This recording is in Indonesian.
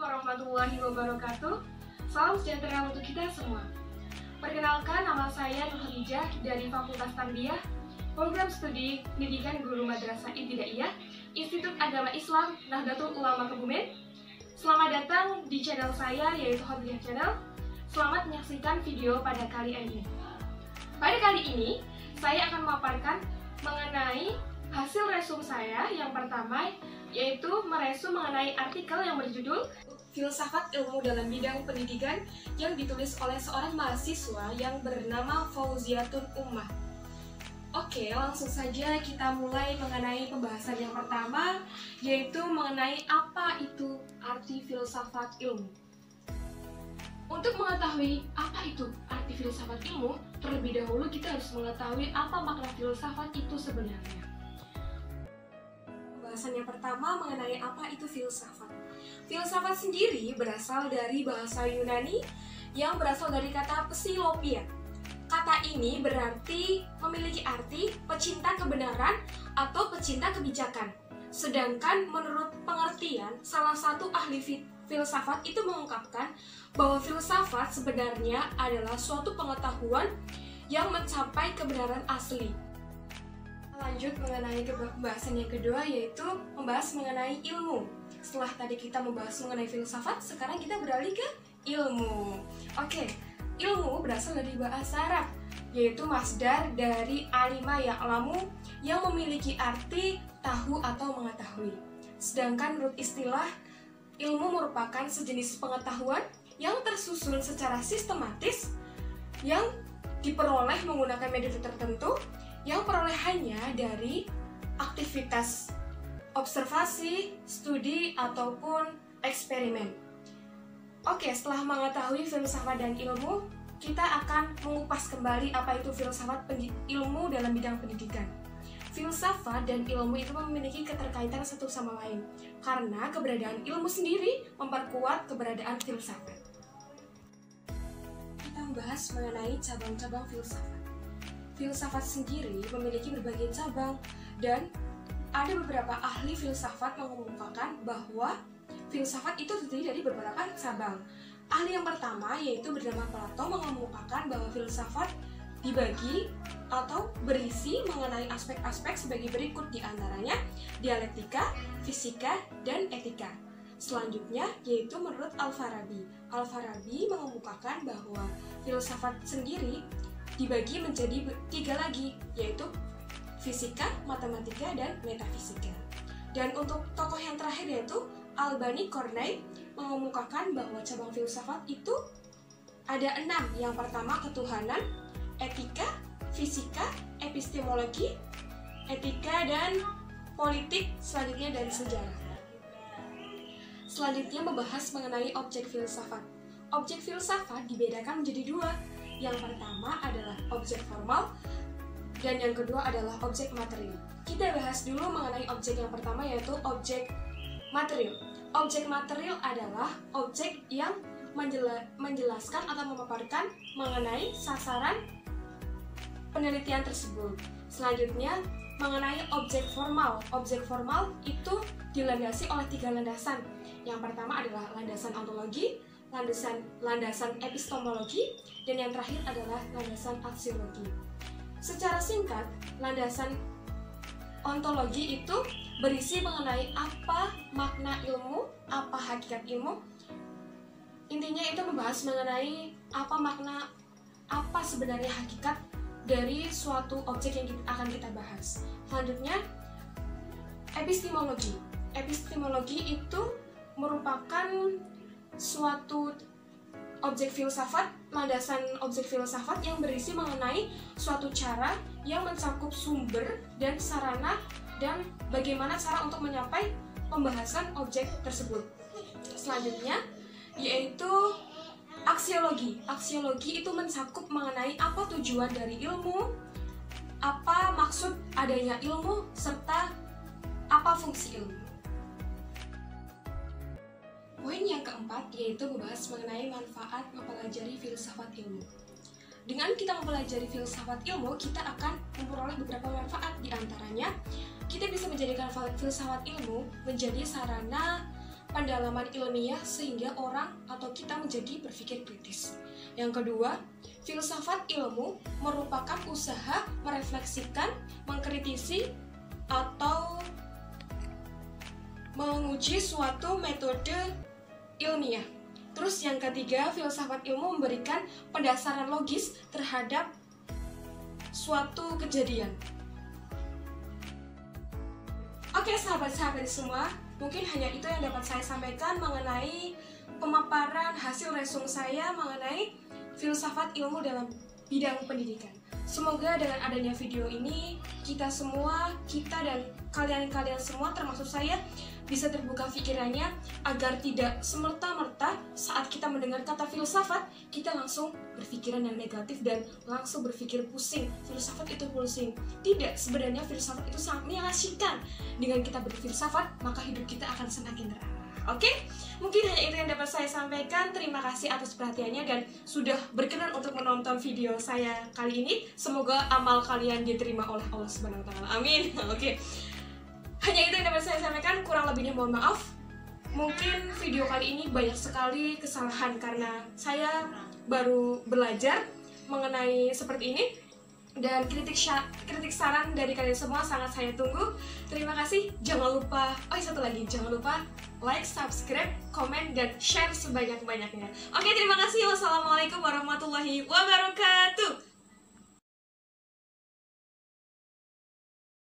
warahmatullahi wabarakatuh. Salam sejahtera untuk kita semua. Perkenalkan, nama saya Nur Khadijah dari Fakultas Tarbiyah, Program Studi Pendidikan Guru Madrasah Ibtidaiyah, Institut Agama Islam Nahdlatul Ulama Kebumen. Selamat datang di channel saya, yaitu Khadijah Channel. Selamat menyaksikan video pada kali ini. Pada kali ini, saya akan memaparkan mengenai hasil resum saya. Yang pertama, yaitu meresum mengenai artikel yang berjudul Filsafat Ilmu dalam Bidang Pendidikan yang ditulis oleh seorang mahasiswa yang bernama Fauziatun Ummah. Oke, langsung saja kita mulai mengenai pembahasan yang pertama, yaitu mengenai apa itu arti filsafat ilmu. Untuk mengetahui apa itu arti filsafat ilmu, terlebih dahulu kita harus mengetahui apa makna filsafat itu sebenarnya. Pembahasan yang pertama mengenai apa itu filsafat. Filsafat sendiri berasal dari bahasa Yunani yang berasal dari kata psilopia. Kata ini berarti memiliki arti pecinta kebenaran atau pecinta kebijakan. Sedangkan menurut pengertian, salah satu ahli filsafat itu mengungkapkan bahwa filsafat sebenarnya adalah suatu pengetahuan yang mencapai kebenaran asli. Lanjut mengenai pembahasan yang kedua, yaitu membahas mengenai ilmu. Setelah tadi kita membahas mengenai filsafat, sekarang kita beralih ke ilmu. Oke, ilmu berasal dari bahasa Arab, yaitu masdar dari alima ya'lamu yang memiliki arti tahu atau mengetahui. Sedangkan menurut istilah, ilmu merupakan sejenis pengetahuan yang tersusun secara sistematis yang diperoleh menggunakan metode tertentu yang perolehannya dari aktivitas observasi, studi, ataupun eksperimen. Oke, setelah mengetahui filsafat dan ilmu, kita akan mengupas kembali apa itu filsafat ilmu dalam bidang pendidikan. Filsafat dan ilmu itu memiliki keterkaitan satu sama lain, karena keberadaan ilmu sendiri memperkuat keberadaan filsafat. Kita membahas mengenai cabang-cabang filsafat. Filsafat sendiri memiliki berbagai cabang, dan ada beberapa ahli filsafat mengemukakan bahwa filsafat itu terdiri dari beberapa cabang. Ahli yang pertama yaitu bernama Plato mengemukakan bahwa filsafat dibagi atau berisi mengenai aspek-aspek sebagai berikut, diantaranya dialektika, fisika, dan etika. Selanjutnya yaitu menurut Al-Farabi. Al-Farabi mengemukakan bahwa filsafat sendiri dibagi menjadi tiga lagi, yaitu fisika, matematika, dan metafisika. Dan untuk tokoh yang terakhir yaitu Albani Kornei mengemukakan bahwa cabang filsafat itu ada 6. Yang pertama ketuhanan, etika, fisika, epistemologi, etika, dan politik, selanjutnya dari sejarah. Selanjutnya membahas mengenai objek filsafat. Objek filsafat dibedakan menjadi 2. Yang pertama adalah objek formal, dan yang kedua adalah objek material. Kita bahas dulu mengenai objek yang pertama, yaitu objek material. Objek material adalah objek yang menjelaskan atau memaparkan mengenai sasaran penelitian tersebut. Selanjutnya mengenai objek formal. Objek formal itu dilandasi oleh 3 landasan. Yang pertama adalah landasan ontologi, landasan epistemologi, dan yang terakhir adalah landasan aksiologi. Secara singkat, landasan ontologi itu berisi mengenai apa makna ilmu, apa hakikat ilmu. Intinya itu membahas mengenai apa sebenarnya hakikat dari suatu objek yang akan kita bahas. Selanjutnya, epistemologi. Epistemologi itu merupakan suatu objek filsafat, landasan objek filsafat yang berisi mengenai suatu cara yang mencakup sumber dan sarana dan bagaimana cara untuk mencapai pembahasan objek tersebut. Selanjutnya yaitu aksiologi. Aksiologi itu mencakup mengenai apa tujuan dari ilmu, apa maksud adanya ilmu, serta apa fungsi ilmu. Poin yang keempat yaitu membahas mengenai manfaat mempelajari filsafat ilmu. Dengan kita mempelajari filsafat ilmu, kita akan memperoleh beberapa manfaat. Di antaranya, kita bisa menjadikan filsafat ilmu menjadi sarana pendalaman ilmiah sehingga orang atau kita menjadi berpikir kritis. Yang kedua, filsafat ilmu merupakan usaha merefleksikan, mengkritisi, atau menguji suatu metode ilmiah. Terus yang ketiga, filsafat ilmu memberikan pendasaran logis terhadap suatu kejadian. Oke sahabat-sahabat semua, mungkin hanya itu yang dapat saya sampaikan mengenai pemaparan hasil resume saya mengenai filsafat ilmu dalam bidang pendidikan. Semoga dengan adanya video ini, kita dan kalian-kalian semua termasuk saya bisa terbuka pikirannya agar tidak semerta-merta saat kita mendengar kata filsafat, kita langsung berpikiran yang negatif dan langsung berpikir pusing. Filsafat itu pusing. Tidak, sebenarnya filsafat itu sangat mengasihkan. Dengan kita berfilsafat, maka hidup kita akan semakin terarah. Oke? Mungkin hanya itu yang dapat saya sampaikan. Terima kasih atas perhatiannya dan sudah berkenan untuk menonton video saya kali ini. Semoga amal kalian diterima oleh Allah Subhanahu wa taala. Amin. Oke. Hanya itu yang dapat saya sampaikan, kurang lebihnya mohon maaf. Mungkin video kali ini banyak sekali kesalahan karena saya baru belajar mengenai seperti ini. Dan kritik saran dari kalian semua sangat saya tunggu. Terima kasih. Jangan lupa, satu lagi, jangan lupa like, subscribe, komen, dan share sebanyak-banyaknya. Oke, terima kasih. Wassalamualaikum warahmatullahi wabarakatuh.